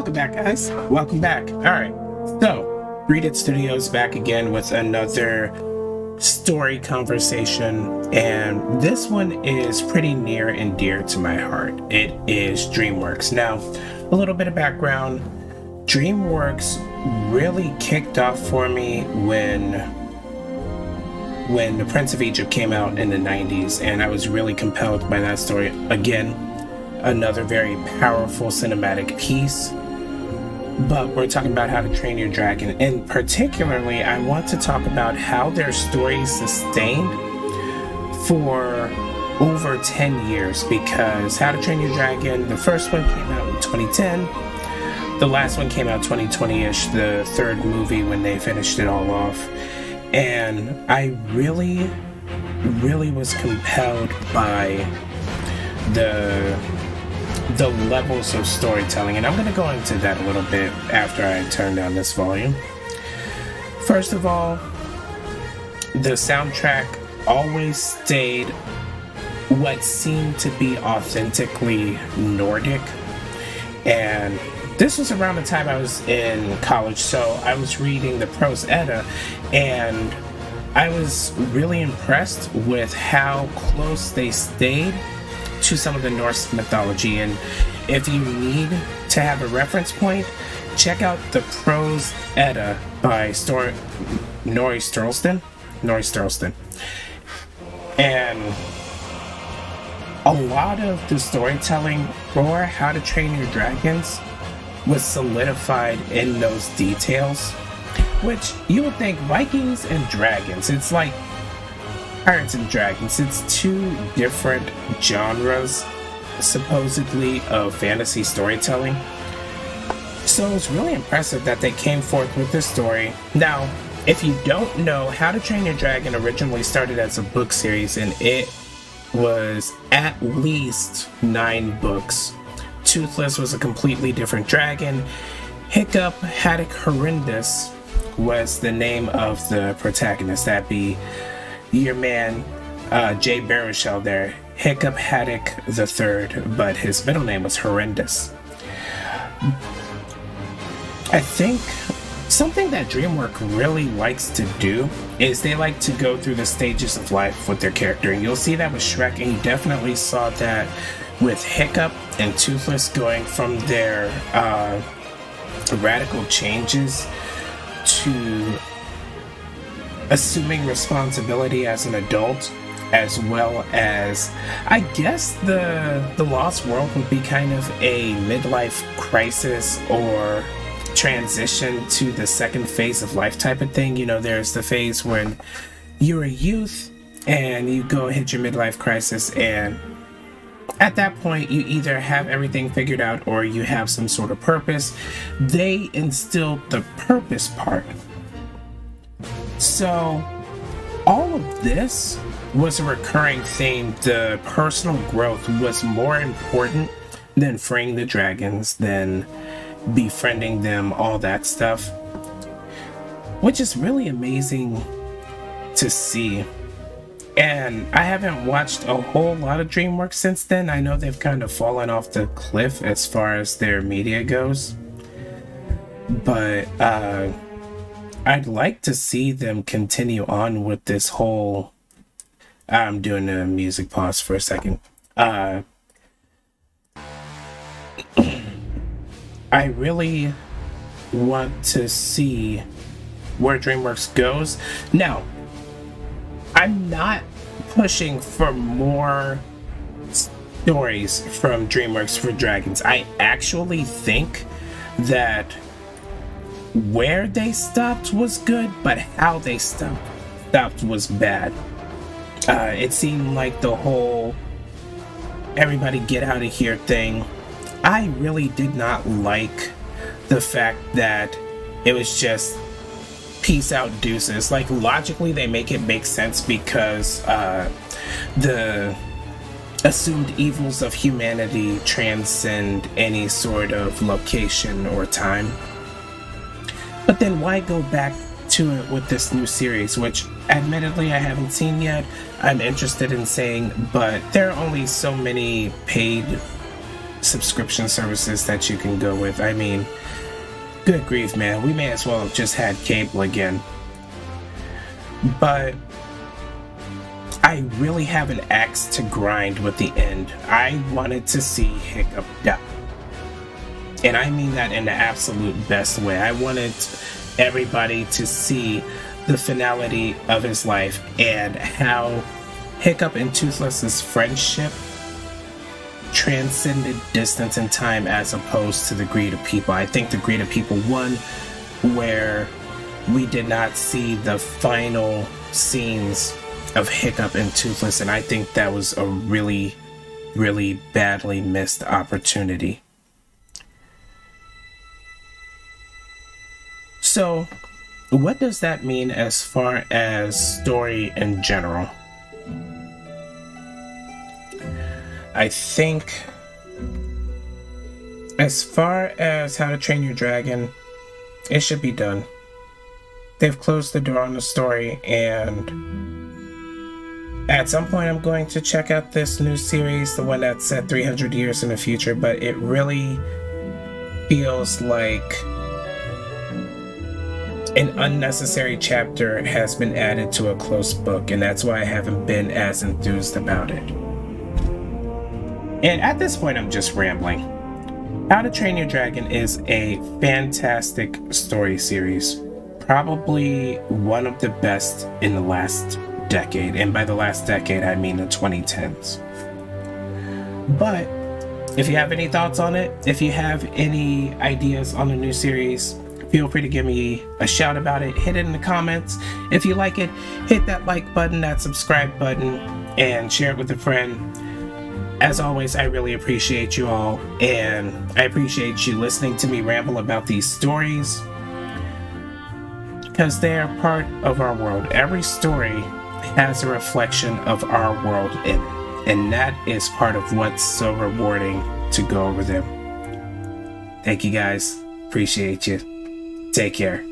Welcome back, guys. Welcome back. All right. So, Read It Studios back again with another story conversation, and this one is pretty near and dear to my heart. It is DreamWorks. Now, a little bit of background. DreamWorks really kicked off for me when The Prince of Egypt came out in the 90s, and I was really compelled by that story. Again, another very powerful cinematic piece. But we're talking about How to Train Your Dragon, and particularly I want to talk about how their story sustained for over 10 years, because How to Train Your Dragon, the first one came out in 2010, the last one came out 2020-ish, the third movie when they finished it all off, and I really was compelled by the levels of storytelling, and I'm going to go into that a little bit after I turn down this volume. First of all, the soundtrack always stayed what seemed to be authentically Nordic, and this was around the time I was in college, so I was reading the Prose Edda, and I was really impressed with how close they stayed to some of the Norse mythology. And if you need to have a reference point, check out the Prose Edda by Nori Sturluson. And a lot of the storytelling for How to Train Your Dragons was solidified in those details, which you would think Vikings and dragons, it's like Pirates and Dragons, it's two different genres, supposedly, of fantasy storytelling. So it's really impressive that they came forth with this story. Now, if you don't know, How to Train Your Dragon originally started as a book series, and it was at least 9 books. Toothless was a completely different dragon. Hiccup Haddock Horrendous was the name of the protagonist. That'd be your man, Jay Baruchel there, Hiccup Haddock the Third, but his middle name was Horrendous. I think something that DreamWorks really likes to do is they like to go through the stages of life with their character, and you'll see that with Shrek, and you definitely saw that with Hiccup and Toothless going from their radical changes to assuming responsibility as an adult, as well as, I guess the Lost World would be kind of a midlife crisis or transition to the second phase of life type of thing. You know, there's the phase when you're a youth and you go hit your midlife crisis, and at that point you either have everything figured out or you have some sort of purpose. They instilled the purpose part. So all of this was a recurring theme. The personal growth was more important than freeing the dragons, than befriending them, all that stuff, which is really amazing to see. And I haven't watched a whole lot of DreamWorks since then. I know they've kind of fallen off the cliff as far as their media goes, but I'd like to see them continue on with this whole... I'm doing a music pause for a second. I really want to see where DreamWorks goes. Now, I'm not pushing for more stories from DreamWorks for Dragons. I actually think that where they stopped was good, but how they stopped was bad. It seemed like the whole everybody get out of here thing. I really did not like the fact that it was just peace out, deuces. Like, logically they make it make sense because the assumed evils of humanity transcend any sort of location or time. But then why go back to it with this new series, which admittedly I haven't seen yet. I'm interested in seeing, but there are only so many paid subscription services that you can go with. I mean, good grief, man. We may as well have just had cable again. But I really have an axe to grind with the end. I wanted to see Hiccup die. And I mean that in the absolute best way. I wanted everybody to see the finality of his life and how Hiccup and Toothless's friendship transcended distance and time as opposed to the greed of people. I think the greed of people won, where we did not see the final scenes of Hiccup and Toothless, and I think that was a really, really badly missed opportunity. So, what does that mean as far as story in general? I think as far as How to Train Your Dragon, it should be done. They've closed the door on the story, and at some point I'm going to check out this new series, the one that's set 300 years in the future, but it really feels like an unnecessary chapter has been added to a close book, and that's why I haven't been as enthused about it. And at this point, I'm just rambling. How to Train Your Dragon is a fantastic story series. Probably one of the best in the last decade. And by the last decade, I mean the 2010s. But if you have any thoughts on it, if you have any ideas on the new series, feel free to give me a shout about it. Hit it in the comments. If you like it, hit that like button, that subscribe button, and share it with a friend. As always, I really appreciate you all, and I appreciate you listening to me ramble about these stories, because they are part of our world. Every story has a reflection of our world in it, and that is part of what's so rewarding to go over them. Thank you guys. Appreciate you. Take care.